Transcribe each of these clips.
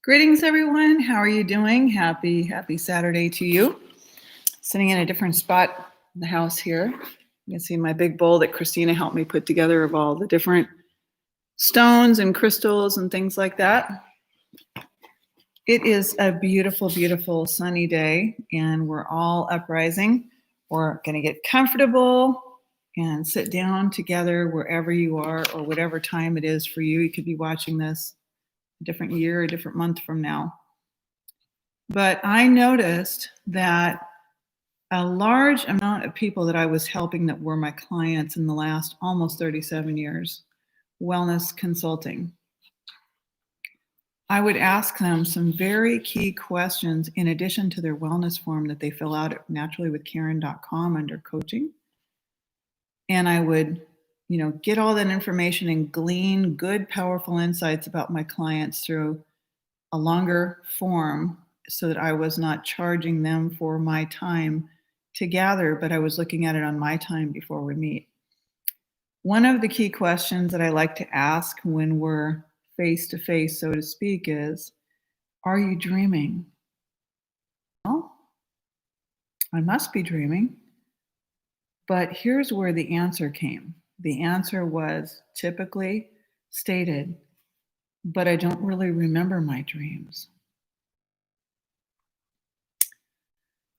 Greetings, everyone. How are you doing? Happy Saturday to you. Sitting in a different spot in the house here. You can see my big bowl that Christina helped me put together of all the different stones and crystals and things like that. It is a beautiful, beautiful sunny day, and we're all uprising. We're going to get comfortable and sit down together wherever you are or whatever time it is for you. You could be watching this a different year, a different month from now. But I noticed that a large amount of people that I was helping that were my clients in the last almost 37 years, wellness consulting, I would ask them some very key questions in addition to their wellness form that they fill out at naturallywithkaren.com under coaching. And I would, get all that information and glean good, powerful insights about my clients through a longer form so that I was not charging them for my time to gather, but I was looking at it on my time before we meet. One of the key questions that I like to ask when we're face to face, so to speak, is, are you dreaming? Well, I must be dreaming. But here's where the answer came. The answer was typically stated, but I don't really remember my dreams.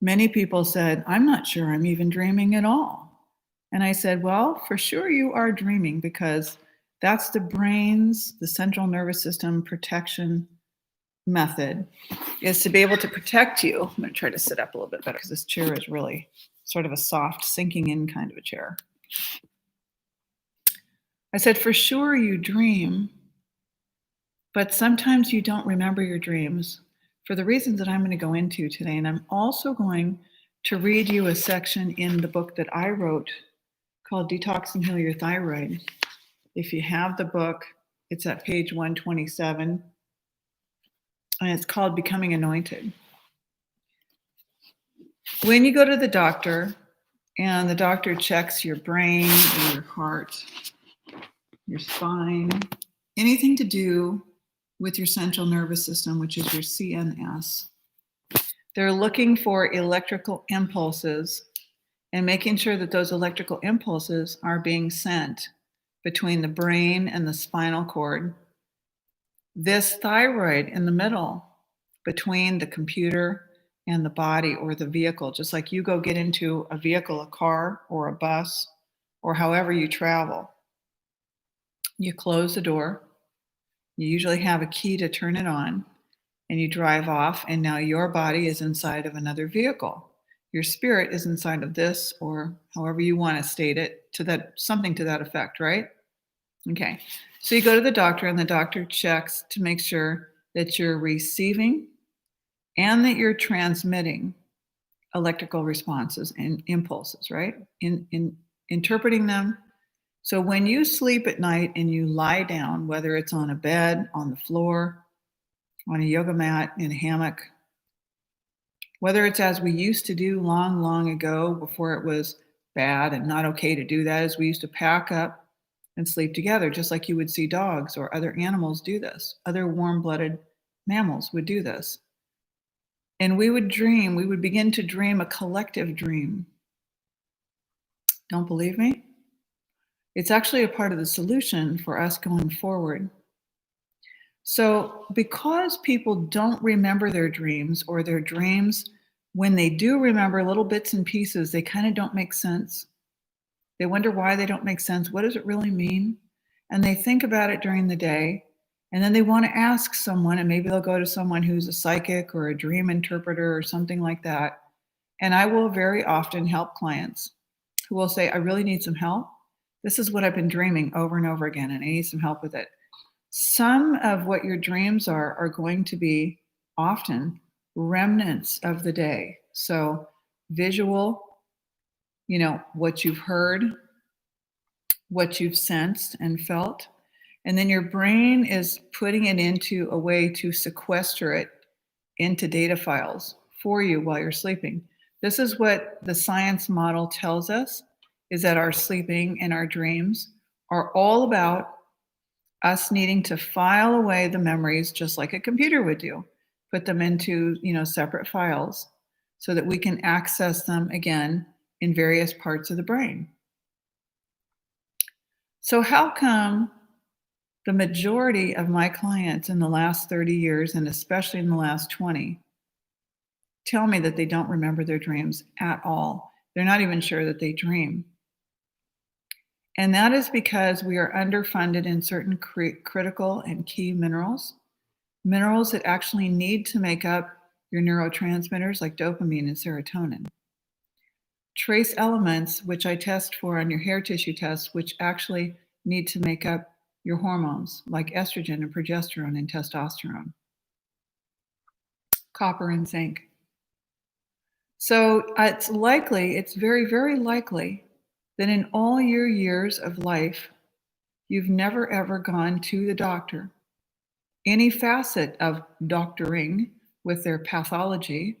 Many people said, I'm not sure I'm even dreaming at all. And I said, well, for sure you are dreaming, because that's the brain's, the central nervous system protection method, is to be able to protect you. I'm going to try to sit up a little bit better because this chair is really sort of a soft sinking in kind of a chair. I said, for sure you dream, but sometimes you don't remember your dreams for the reasons that I'm going to go into today. And I'm also going to read you a section in the book that I wrote called Detox and Heal Your Thyroid. If you have the book, it's at page 127, and it's called Becoming Anointed. When you go to the doctor and the doctor checks your brain, your heart, your spine, anything to do with your central nervous system, which is your CNS, they're looking for electrical impulses and making sure that those electrical impulses are being sent between the brain and the spinal cord. This thyroid in the middle between the computer and the body or the vehicle, just like you go get into a vehicle, a car or a bus, or however you travel. You close the door, you usually have a key to turn it on, and you drive off, and now your body is inside of another vehicle. Your spirit is inside of this, or however you want to state it, to that, something to that effect, right? Okay, so you go to the doctor, and the doctor checks to make sure that you're receiving and that you're transmitting electrical responses and impulses, right? In interpreting them. So when you sleep at night and you lie down, whether it's on a bed, on the floor, on a yoga mat, in a hammock, whether it's as we used to do long, long ago before it was bad and not okay to do that, is we used to pack up and sleep together, just like you would see dogs or other animals do this. Other warm-blooded mammals would do this. And we would dream, we would begin to dream a collective dream. Don't believe me? It's actually a part of the solution for us going forward. So because people don't remember their dreams, or their dreams, when they do remember little bits and pieces, they kind of don't make sense. They wonder why they don't make sense. What does it really mean? And they think about it during the day, and then they want to ask someone, and maybe they'll go to someone who's a psychic or a dream interpreter or something like that. And I will very often help clients who will say, I really need some help. This is what I've been dreaming over and over again, and I need some help with it. Some of what your dreams are going to be often remnants of the day. So visual, what you've heard, what you've sensed and felt. And then your brain is putting it into a way to sequester it into data files for you while you're sleeping. This is what the science model tells us, is that our sleeping and our dreams are all about us needing to file away the memories just like a computer would do, put them into, separate files so that we can access them again in various parts of the brain. So how come the majority of my clients in the last 30 years, and especially in the last 20, tell me that they don't remember their dreams at all? They're not even sure that they dream. And that is because we are underfunded in certain critical and key minerals that actually need to make up your neurotransmitters like dopamine and serotonin. Trace elements, which I test for on your hair tissue tests, which actually need to make up your hormones like estrogen and progesterone and testosterone. Copper and zinc. So it's very, very likely that in all your years of life, you've never ever gone to the doctor, any facet of doctoring with their pathology.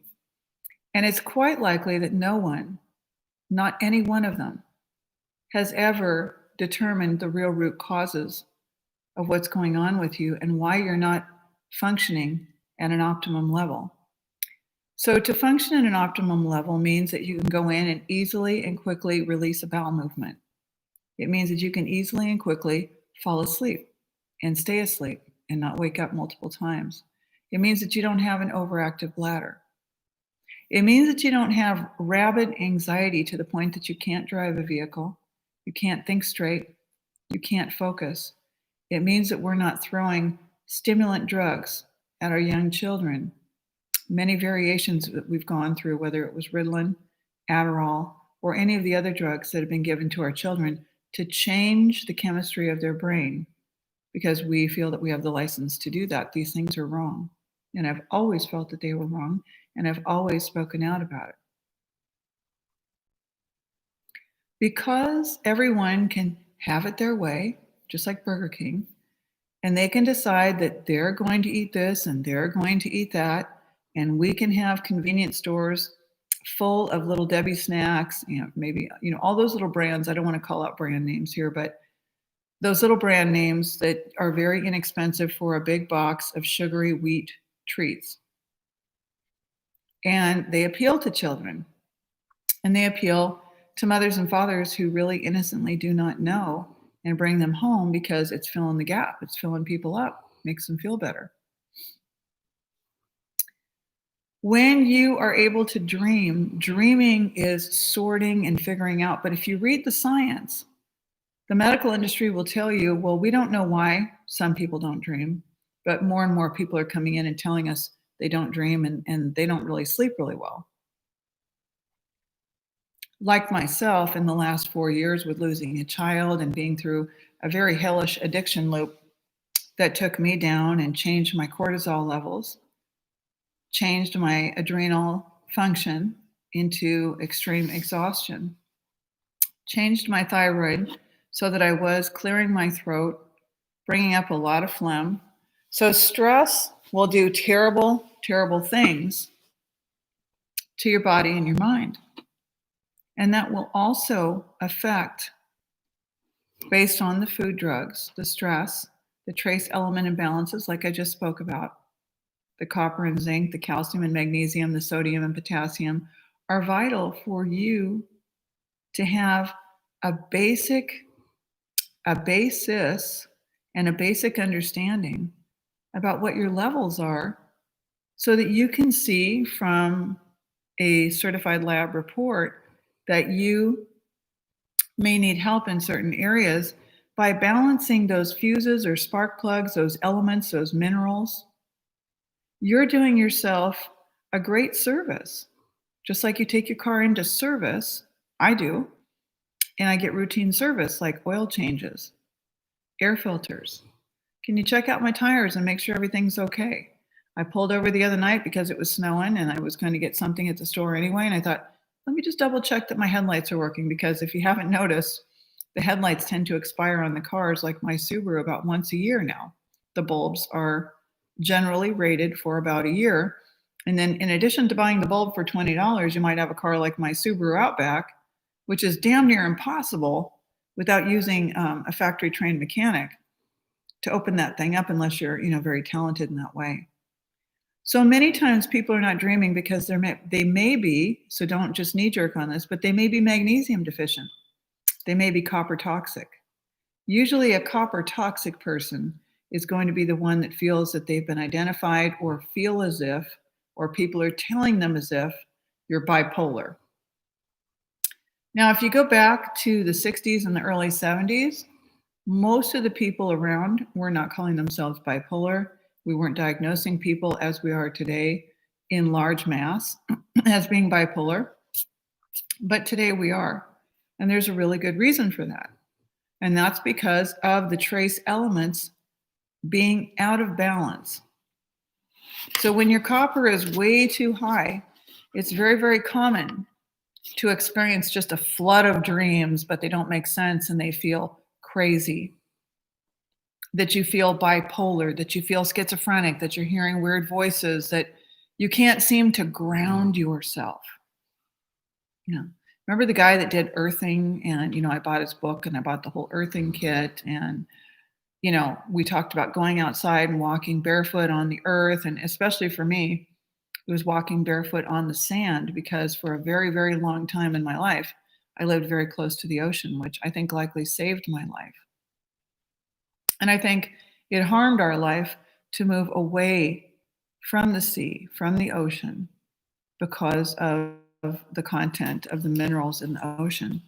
And it's quite likely that no one, not any one of them, has ever determined the real root causes of what's going on with you and why you're not functioning at an optimum level. So to function at an optimum level means that you can go in and easily and quickly release a bowel movement. It means that you can easily and quickly fall asleep and stay asleep and not wake up multiple times. It means that you don't have an overactive bladder. It means that you don't have rabid anxiety to the point that you can't drive a vehicle, you can't think straight, you can't focus. It means that we're not throwing stimulant drugs at our young children. Many variations that we've gone through, whether it was Ritalin, Adderall, or any of the other drugs that have been given to our children to change the chemistry of their brain, because we feel that we have the license to do that. These things are wrong. And I've always felt that they were wrong, and I've always spoken out about it. Because everyone can have it their way, just like Burger King, and they can decide that they're going to eat this and they're going to eat that, and we can have convenience stores full of little Debbie snacks, maybe, all those little brands. I don't want to call out brand names here, but those little brand names that are very inexpensive for a big box of sugary wheat treats. And they appeal to children, and they appeal to mothers and fathers who really innocently do not know, and bring them home because it's filling the gap. It's filling people up, makes them feel better. When you are able to dream, dreaming is sorting and figuring out. But if you read the science, the medical industry will tell you, well, we don't know why some people don't dream, but more and more people are coming in and telling us they don't dream and they don't really sleep really well. Like myself, in the last 4 years with losing a child and being through a very hellish addiction loop that took me down and changed my cortisol levels, changed my adrenal function into extreme exhaustion, changed my thyroid so that I was clearing my throat, bringing up a lot of phlegm. So stress will do terrible, terrible things to your body and your mind. And that will also affect, based on the food drugs, the stress, the trace element imbalances like I just spoke about, the copper and zinc, the calcium and magnesium, the sodium and potassium are vital for you to have a basis and a basic understanding about what your levels are so that you can see from a certified lab report that you may need help in certain areas by balancing those fuses or spark plugs, those elements, those minerals. You're doing yourself a great service. Just like you take your car into service, I do, and I get routine service like oil changes, air filters. Can you check out my tires and make sure everything's okay? I pulled over the other night because it was snowing and I was going to get something at the store anyway, and I thought, let me just double check that my headlights are working, because if you haven't noticed, the headlights tend to expire on the cars like my Subaru about once a year now. The bulbs are generally rated for about a year. And then in addition to buying the bulb for $20, you might have a car like my Subaru Outback, which is damn near impossible without using a factory trained mechanic to open that thing up unless you're, very talented in that way. So many times people are not dreaming because they may be, so don't just knee jerk on this, but they may be magnesium deficient. They may be copper toxic. Usually a copper toxic person is going to be the one that feels that they've been identified or feel as if, or people are telling them as if you're bipolar. Now, if you go back to the 60s and the early 70s, most of the people around were not calling themselves bipolar. We weren't diagnosing people as we are today in large mass as being bipolar. But today we are. And there's a really good reason for that. And that's because of the trace elements being out of balance. So when your copper is way too high, it's very, very common to experience just a flood of dreams, but they don't make sense and they feel crazy. That you feel bipolar, that you feel schizophrenic, that you're hearing weird voices, that you can't seem to ground yourself. Remember the guy that did earthing? And, I bought his book and I bought the whole earthing kit. And, we talked about going outside and walking barefoot on the earth. And especially for me, it was walking barefoot on the sand because for a very, very long time in my life, I lived very close to the ocean, which I think likely saved my life. And I think it harmed our life to move away from the sea, from the ocean, because of the content of the minerals in the ocean.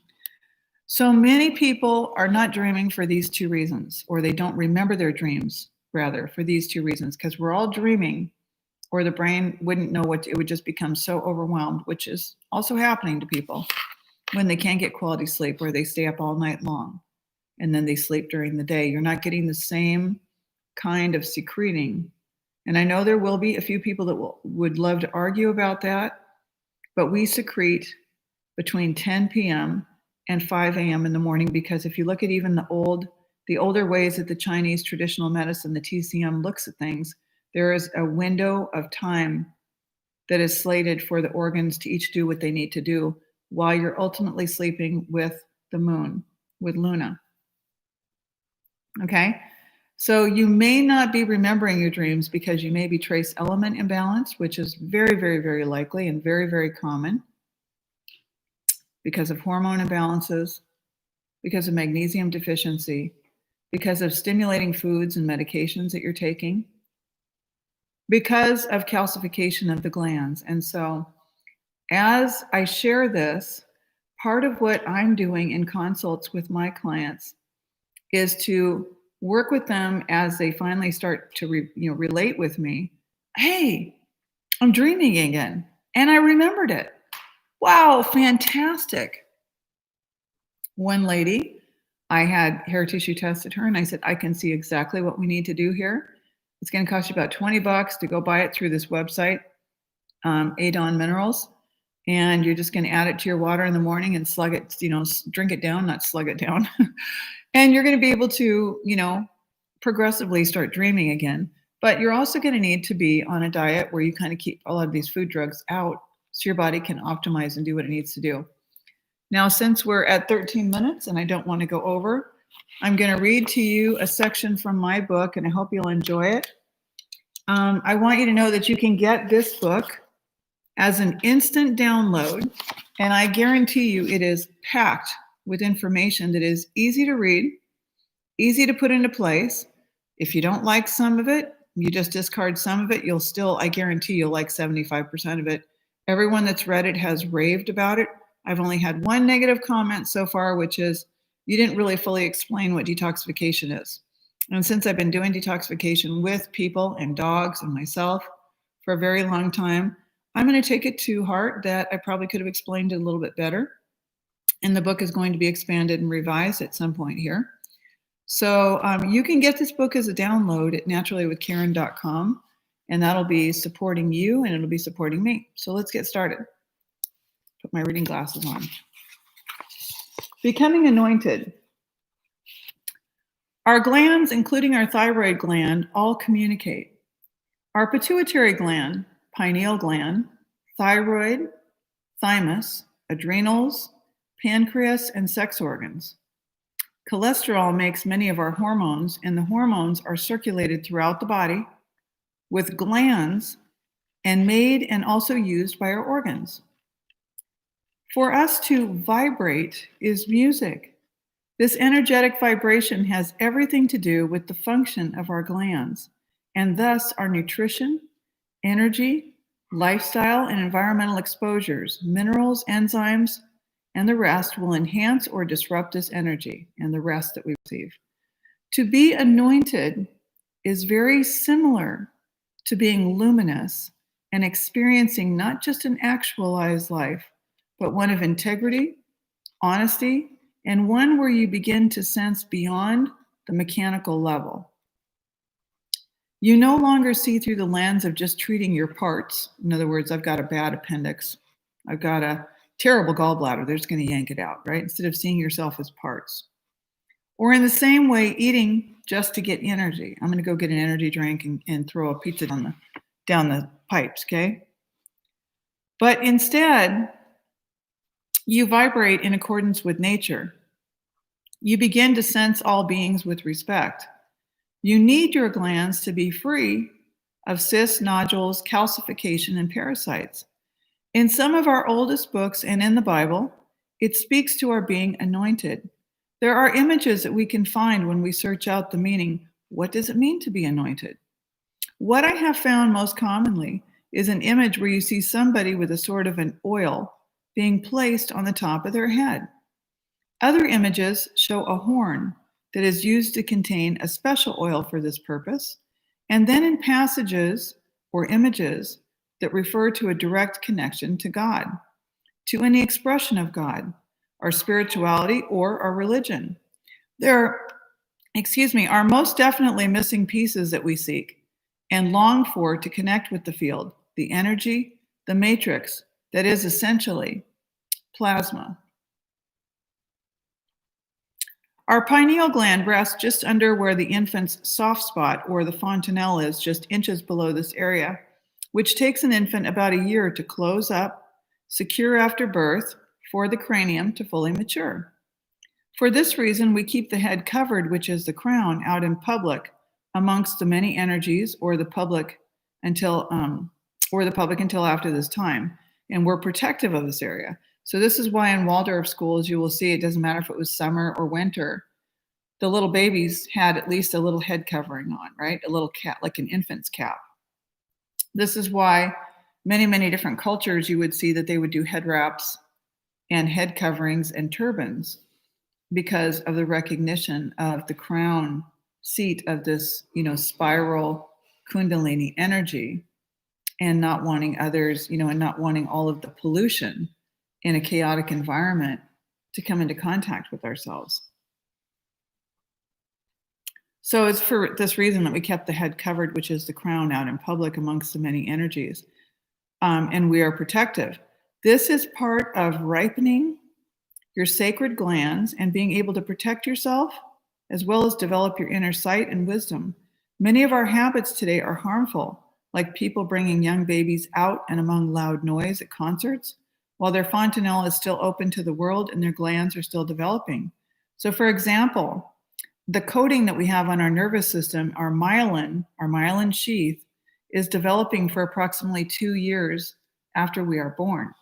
So many people are not dreaming for these two reasons, or they don't remember their dreams, rather, for these two reasons, because we're all dreaming, or the brain wouldn't know it would just become so overwhelmed, which is also happening to people when they can't get quality sleep, or they stay up all night long, and then they sleep during the day. You're not getting the same kind of secreting. And I know there will be a few people that would love to argue about that, but we secrete between 10 p.m. and 5 a.m. in the morning, because if you look at even the older ways that the Chinese traditional medicine, the TCM, looks at things, there is a window of time that is slated for the organs to each do what they need to do while you're ultimately sleeping with the moon, with Luna. Okay? So you may not be remembering your dreams because you may be trace element imbalance, which is very, very, very likely and very, very common because of hormone imbalances, because of magnesium deficiency, because of stimulating foods and medications that you're taking, because of calcification of the glands. And so as I share this, part of what I'm doing in consults with my clients is to work with them as they finally start to relate with me. Hey, I'm dreaming again, and I remembered it. Wow, fantastic. One lady, I had hair tissue tested her, and I said, I can see exactly what we need to do here. It's going to cost you about $20 to go buy it through this website, Adon Minerals, and you're just going to add it to your water in the morning and slug it, drink it down, not slug it down. And you're going to be able to, progressively start dreaming again. But you're also going to need to be on a diet where you kind of keep a lot of these food drugs out so your body can optimize and do what it needs to do. Now, since we're at 13 minutes and I don't want to go over, I'm going to read to you a section from my book, and I hope you'll enjoy it. I want you to know that you can get this book as an instant download, and I guarantee you it is packed with information that is easy to read, easy to put into place. If you don't like some of it, you just discard some of it. I guarantee you'll like 75% of it. Everyone that's read it has raved about it. I've only had one negative comment so far, which is you didn't really fully explain what detoxification is. And since I've been doing detoxification with people and dogs and myself for a very long time, I'm going to take it to heart that I probably could have explained it a little bit better. And the book is going to be expanded and revised at some point here. So you can get this book as a download at naturallywithkaren.com, and that'll be supporting you and it'll be supporting me. So let's get started. Put my reading glasses on. Becoming anointed. Our glands, including our thyroid gland, all communicate. Our pituitary gland, pineal gland, thyroid, thymus, adrenals, pancreas, and sex organs Cholesterol makes many of our hormones, and the hormones are circulated throughout the body with glands and made and also used by our organs. For us to vibrate is music. This energetic vibration has everything to do with the function of our glands, and thus our nutrition, energy, lifestyle, and environmental exposures, minerals, enzymes, and the rest will enhance or disrupt this energy and the rest that we receive. To be anointed is very similar to being luminous and experiencing not just an actualized life, but one of integrity, honesty, and one where you begin to sense beyond the mechanical level. You no longer see through the lens of just treating your parts. In other words, I've got a bad appendix. I've got a terrible gallbladder. They're just going to yank it out, right? Instead of seeing yourself as parts. Or in the same way, eating just to get energy. I'm going to go get an energy drink and throw a pizza down the pipes, okay? But instead, you vibrate in accordance with nature. You begin to sense all beings with respect. You need your glands to be free of cysts, nodules, calcification, and parasites. In some of our oldest books and in the Bible, it speaks to our being anointed. There are images that we can find when we search out the meaning. What does it mean to be anointed? What I have found most commonly is an image where you see somebody with a sort of an oil being placed on the top of their head. Other images show a horn that is used to contain a special oil for this purpose, and then in passages or images that refer to a direct connection to God, to any expression of God, our spirituality, or our religion. There are most definitely missing pieces that we seek and long for to connect with the field, the energy, the matrix that is essentially plasma. Our pineal gland rests just under where the infant's soft spot or the fontanelle is, just inches below this area, which takes an infant about a year to close up, secure after birth, for the cranium to fully mature. For this reason, we keep the head covered, which is the crown, out in public amongst the many energies, or the public until after this time, and we're protective of this area. So this is why in Waldorf schools, you will see it doesn't matter if it was summer or winter. The little babies had at least a little head covering on, right? A little cap, like an infant's cap. This is why many, many different cultures, you would see that they would do head wraps and head coverings and turbans because of the recognition of the crown seat of this, spiral kundalini energy, and not wanting others, and not wanting all of the pollution in a chaotic environment to come into contact with ourselves. So it's for this reason that we kept the head covered, which is the crown, out in public amongst the many energies. And we are protective. This is part of ripening your sacred glands and being able to protect yourself, as well as develop your inner sight and wisdom. Many of our habits today are harmful, like people bringing young babies out and among loud noise at concerts, while their fontanelle is still open to the world and their glands are still developing. So for example, the coating that we have on our nervous system, our myelin sheath, is developing for approximately 2 years after we are born.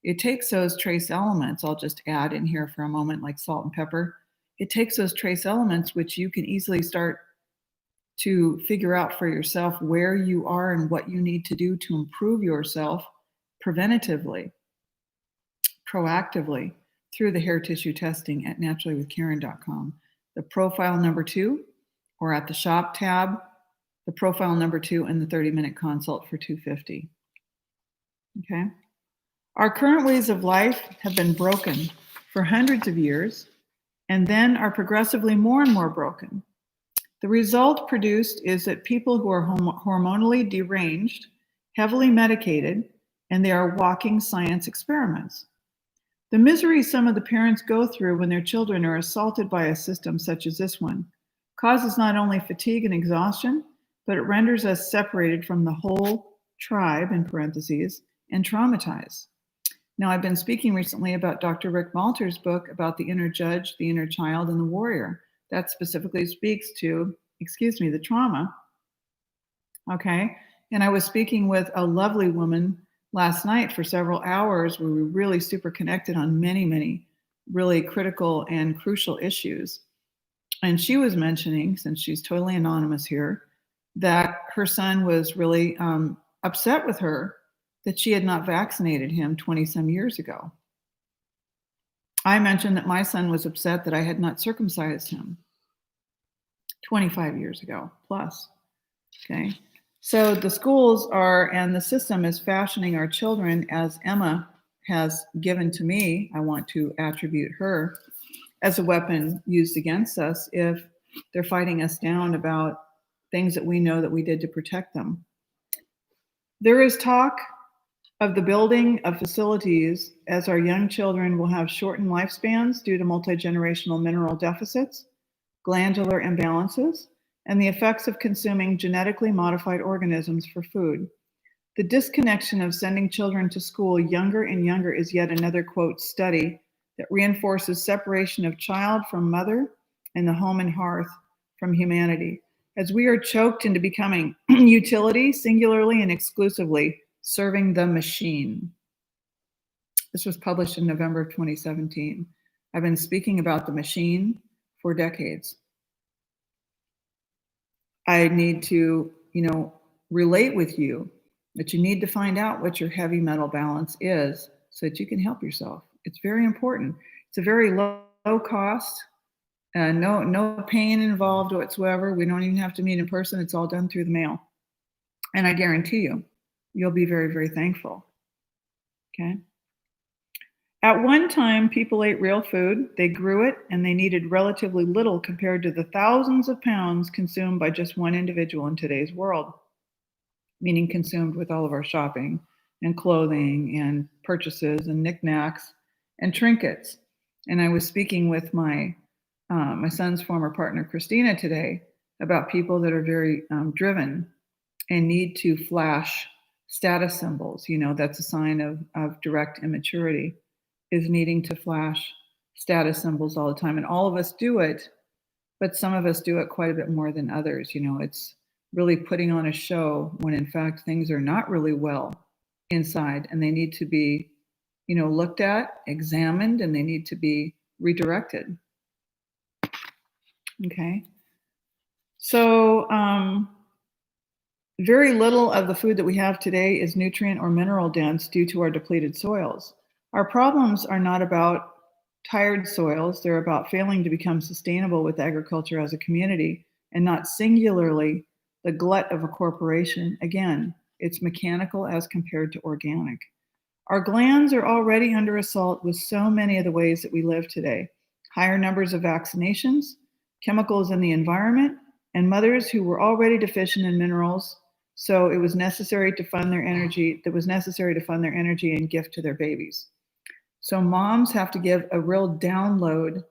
It takes those trace elements, I'll just add in here for a moment, like salt and pepper. It takes those trace elements, which you can easily start to figure out for yourself where you are and what you need to do to improve yourself preventatively, proactively, through the hair tissue testing at naturallywithkaren.com. The profile number 2, or at the shop tab, the profile number 2 and the 30-minute consult for $250. Okay. Our current ways of life have been broken for hundreds of years and then are progressively more and more broken. The result produced is that people who are hormonally deranged, heavily medicated, and they are walking science experiments. The misery some of the parents go through when their children are assaulted by a system such as this one causes not only fatigue and exhaustion, but it renders us separated from the whole tribe, in parentheses, and traumatized. Now, I've been speaking recently about Dr. Rick Malter's book about the inner judge, the inner child, and the warrior. That specifically speaks to, the trauma. Okay. And I was speaking with a lovely woman last night for several hours where we were really super connected on many, many really critical and crucial issues. And she was mentioning, since she's totally anonymous here, that her son was really upset with her that she had not vaccinated him 20 some years ago. I mentioned that my son was upset that I had not circumcised him 25 years ago plus. Okay. So the schools are, and the system is fashioning our children as Emma has given to me. I want to attribute her as a weapon used against us if they're fighting us down about things that we know that we did to protect them. There is talk of the building of facilities as our young children will have shortened lifespans due to multi-generational mineral deficits, glandular imbalances, and the effects of consuming genetically modified organisms for food. The disconnection of sending children to school younger and younger is yet another, quote, study that reinforces separation of child from mother and the home and hearth from humanity, as we are choked into becoming utility, singularly and exclusively serving the machine. This was published in November of 2017. I've been speaking about the machine for decades. I need to, relate with you that you need to find out what your heavy metal balance is so that you can help yourself. It's very important. It's a very low cost, no pain involved whatsoever. We don't even have to meet in person. It's all done through the mail. And I guarantee you'll be very, very thankful. Okay. At one time, people ate real food, they grew it, and they needed relatively little compared to the thousands of pounds consumed by just one individual in today's world, meaning consumed with all of our shopping and clothing and purchases and knickknacks and trinkets. And I was speaking with my son's former partner, Christina, today about people that are very driven and need to flash status symbols. That's a sign of direct immaturity, is needing to flash status symbols all the time. And all of us do it, but some of us do it quite a bit more than others. It's really putting on a show when in fact things are not really well inside and they need to be, looked at, examined, and they need to be redirected. Okay. So very little of the food that we have today is nutrient or mineral dense due to our depleted soils. Our problems are not about tired soils. They're about failing to become sustainable with agriculture as a community and not singularly the glut of a corporation. Again, it's mechanical as compared to organic. Our glands are already under assault with so many of the ways that we live today. Higher numbers of vaccinations, chemicals in the environment, and mothers who were already deficient in minerals. So it was necessary to fund their energy, and gift to their babies. So moms have to give a real download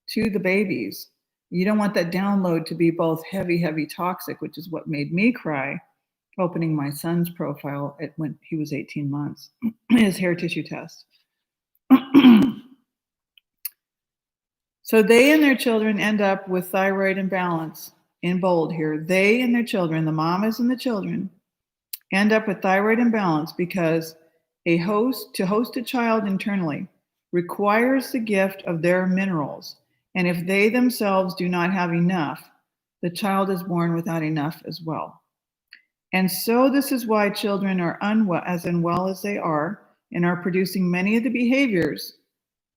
to the babies. You don't want that download to be both heavy, heavy toxic, which is what made me cry opening my son's profile when he was 18 months, his hair tissue test. So they and their children end up with thyroid imbalance, in bold here. They and their children, the mamas and the children, end up with thyroid imbalance because to host a child internally requires the gift of their minerals. And if they themselves do not have enough, the child is born without enough as well. And so this is why children are unwell as they are and are producing many of the behaviors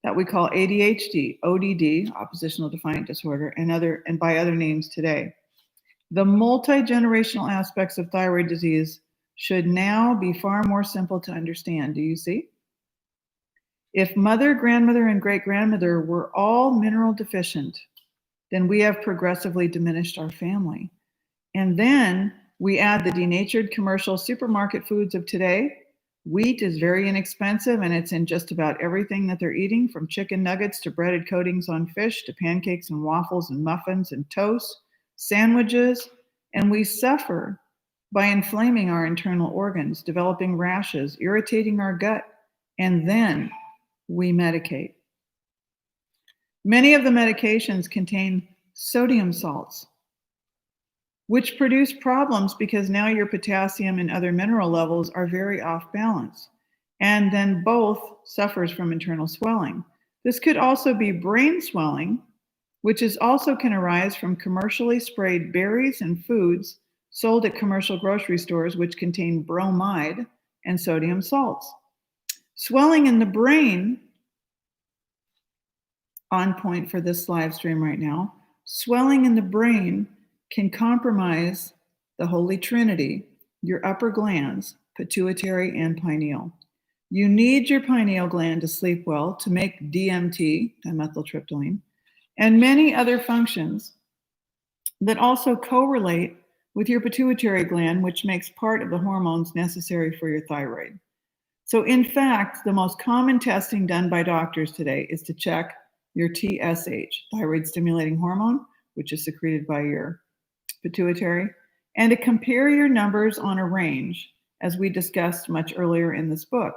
that we call ADHD, ODD, oppositional defiant disorder, and by other names today. The multi-generational aspects of thyroid disease should now be far more simple to understand. Do you see? If mother, grandmother, and great-grandmother were all mineral deficient, then we have progressively diminished our family. And then we add the denatured commercial supermarket foods of today. Wheat is very inexpensive and it's in just about everything that they're eating, from chicken nuggets to breaded coatings on fish to pancakes and waffles and muffins and toast, sandwiches, and we suffer by inflaming our internal organs, developing rashes, irritating our gut, and then we medicate. Many of the medications contain sodium salts, which produce problems because now your potassium and other mineral levels are very off balance. And then both suffers from internal swelling. This could also be brain swelling, which is also can arise from commercially sprayed berries and foods sold at commercial grocery stores, which contain bromide and sodium salts. Swelling in the brain, on point for this live stream right now, swelling in the brain can compromise the Holy Trinity, your upper glands, pituitary and pineal. You need your pineal gland to sleep well to make DMT, dimethyltryptamine, and many other functions that also correlate with your pituitary gland, which makes part of the hormones necessary for your thyroid. So in fact, the most common testing done by doctors today is to check your TSH, thyroid stimulating hormone, which is secreted by your pituitary, and to compare your numbers on a range, as we discussed much earlier in this book.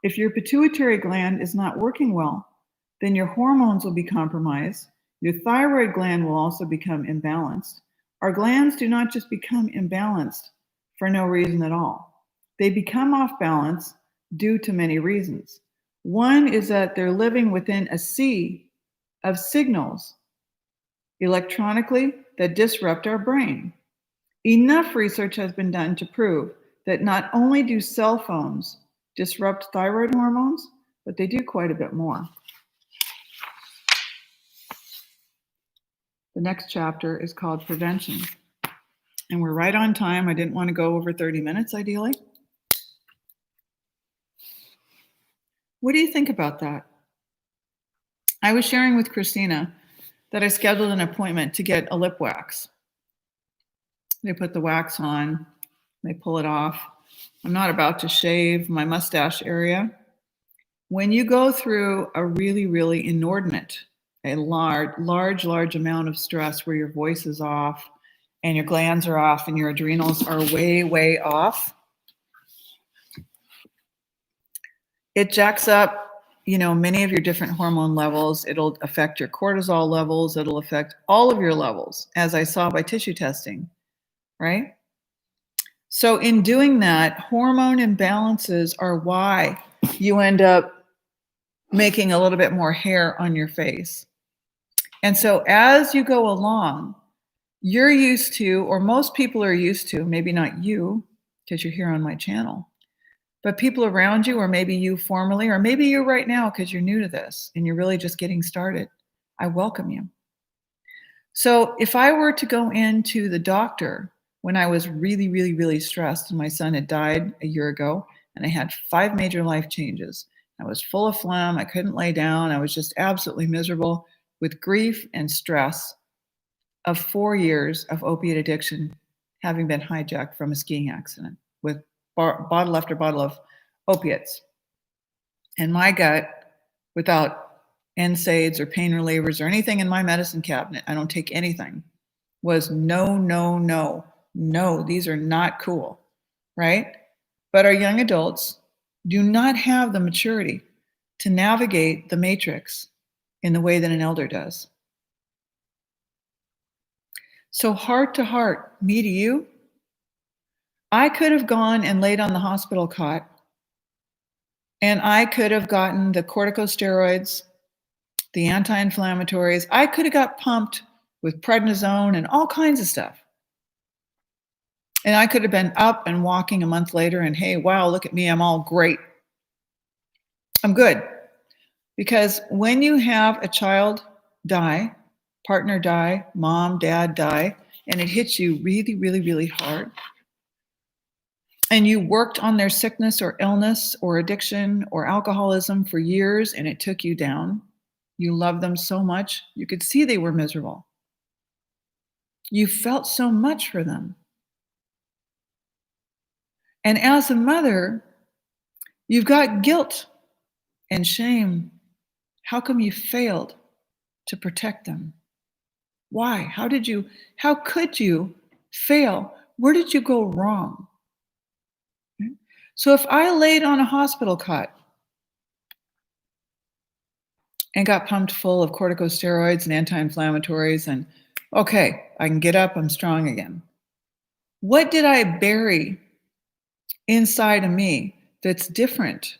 If your pituitary gland is not working well, then your hormones will be compromised. Your thyroid gland will also become imbalanced. Our glands do not just become imbalanced for no reason at all. They become off balance due to many reasons. One is that they're living within a sea of signals electronically that disrupt our brain. Enough research has been done to prove that not only do cell phones disrupt thyroid hormones, but they do quite a bit more. The next chapter is called prevention. And we're right on time. I didn't want to go over 30 minutes, ideally. What do you think about that? I was sharing with Christina that I scheduled an appointment to get a lip wax. They put the wax on, they pull it off. I'm not about to shave my mustache area. When you go through a really, really inordinate, a large amount of stress where your voice is off and your glands are off and your adrenals are way off, it jacks up, many of your different hormone levels. It'll affect your cortisol levels. It'll affect all of your levels, as I saw by tissue testing, right? So in doing that, hormone imbalances are why you end up making a little bit more hair on your face. And so as you go along, you're used to, or most people are used to, maybe not you, because you're here on my channel, but people around you, or maybe you formerly, or maybe you right now because you're new to this and you're really just getting started, I welcome you. So if I were to go into the doctor when I was really stressed and my son had died a year ago and I had 5 major life changes, I was full of phlegm, I couldn't lay down, I was just absolutely miserable with grief and stress of 4 years of opiate addiction, having been hijacked from a skiing accident with bottle after bottle of opiates. And my gut, without NSAIDs or pain relievers or anything in my medicine cabinet, I don't take anything, was no, these are not cool, right? But our young adults do not have the maturity to navigate the matrix in the way that an elder does. So heart to heart, me to you, I could have gone and laid on the hospital cot and I could have gotten the corticosteroids, the anti-inflammatories. I could have got pumped with prednisone and all kinds of stuff. And I could have been up and walking a month later and, hey, wow, look at me, I'm all great. I'm good. Because when you have a child die, partner die, mom, dad die, and it hits you really hard, and you worked on their sickness or illness or addiction or alcoholism for years and it took you down, you loved them so much, you could see they were miserable. You felt so much for them. And as a mother, you've got guilt and shame. How come you failed to protect them? Why? How could you fail? Where did you go wrong? So if I laid on a hospital cot and got pumped full of corticosteroids and anti-inflammatories, and okay, I can get up, I'm strong again. What did I bury inside of me that's different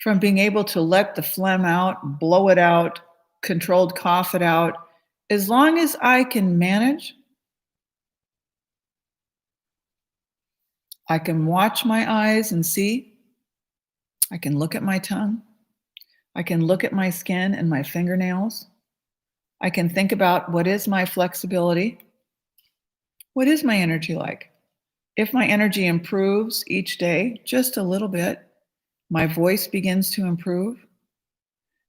from being able to let the phlegm out, blow it out, controlled cough it out? As long as I can manage, I can watch my eyes and see, I can look at my tongue, I can look at my skin and my fingernails, I can think about what is my flexibility, what is my energy like. If my energy improves each day just a little bit, my voice begins to improve,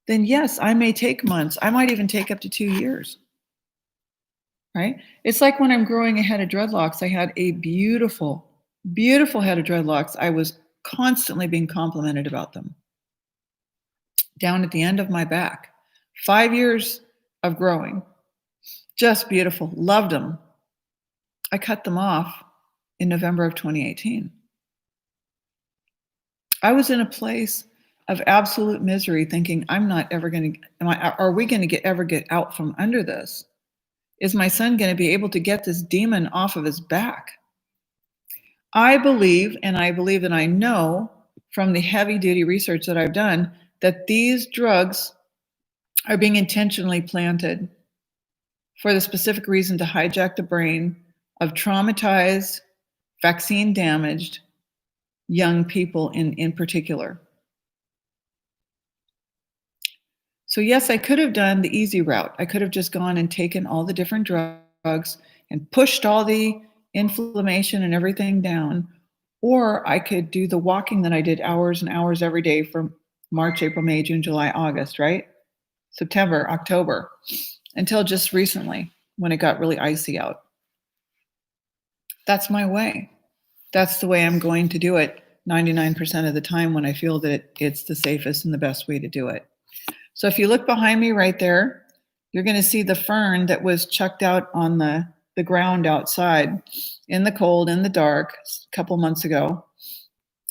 then yes, I may take months. I might even take up to 2 years, right? It's like when I'm growing a head of dreadlocks, I had a beautiful, beautiful head of dreadlocks. I was constantly being complimented about them down at the end of my back. 5 years of growing, just beautiful, loved them. I cut them off in November of 2018. I was in a place of absolute misery thinking, I'm not ever going to, are we going to ever get out from under this? Is my son going to be able to get this demon off of his back? I believe, and I believe that I know from the heavy duty research that I've done, that these drugs are being intentionally planted for the specific reason to hijack the brain of traumatized, vaccine damaged young people in particular. So yes, I could have done the easy route. I could have just gone and taken all the different drugs and pushed all the inflammation and everything down. Or I could do the walking that I did hours and hours every day for March, April, May, June, July, August, right? September, October, until just recently when it got really icy out. That's my way. That's the way I'm going to do it 99% of the time when I feel that it's the safest and the best way to do it. So if you look behind me right there, you're going to see the fern that was chucked out on the ground outside in the cold, in the dark, a couple months ago.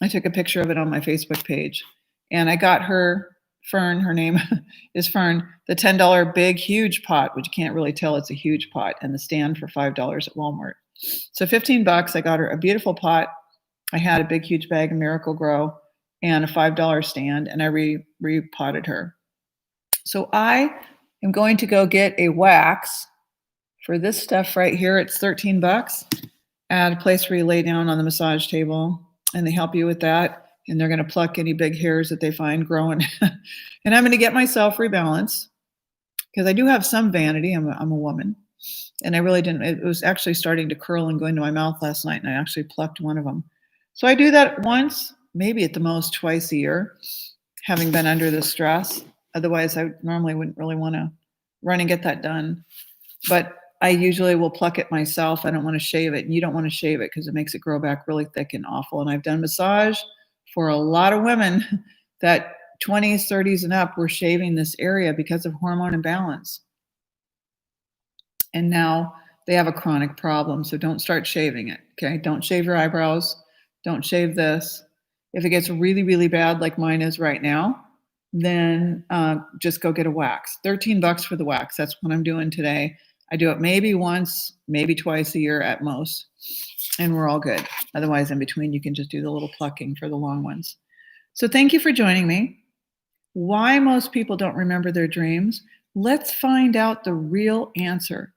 I took a picture of it on my Facebook page. And I got her, Fern, her name is Fern, the $10 big, huge pot, which you can't really tell it's a huge pot, and the stand for $5 at Walmart. So $15, I got her a beautiful pot. I had a big, huge bag of Miracle Grow and a $5 stand, and I repotted her. So I am going to go get a wax for this stuff right here. It's $13 at a place where you lay down on the massage table, and they help you with that. And they're going to pluck any big hairs that they find growing. And I'm going to get myself rebalanced because I do have some vanity. I'm a woman. And I really didn't, it was actually starting to curl and go into my mouth last night, and I actually plucked one of them. So I do that once, maybe at the most twice a year, having been under the stress. Otherwise, I normally wouldn't really want to run and get that done. But I usually will pluck it myself. I don't want to shave it. And you don't want to shave it because it makes it grow back really thick and awful. And I've done massage for a lot of women that 20s, 30s, and up were shaving this area because of hormone imbalance. And now they have a chronic problem. So don't start shaving it. Okay. Don't shave your eyebrows. Don't shave this. If it gets really, really bad, like mine is right now, then just go get a wax. $13 for the wax. That's what I'm doing today. I do it maybe once, maybe twice a year at most, and we're all good. Otherwise, in between, you can just do the little plucking for the long ones. So thank you for joining me. Why most people don't remember their dreams? Let's find out the real answer.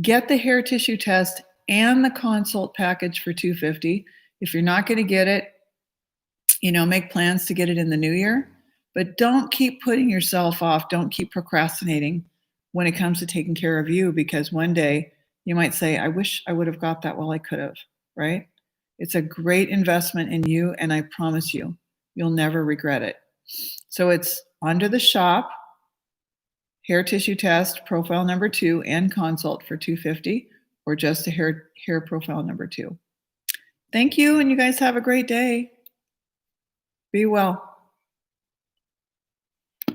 Get the hair tissue test and the consult package for $250. If you're not going to get it, make plans to get it in the new year. But don't keep putting yourself off. Don't keep procrastinating when it comes to taking care of you, because one day you might say, I wish I would have got that while I could have, right? It's a great investment in you, and I promise you, you'll never regret it. So it's under the shop, hair tissue test, profile number 2, and consult for $250, or just a hair profile number 2. Thank you, and you guys have a great day. Be well.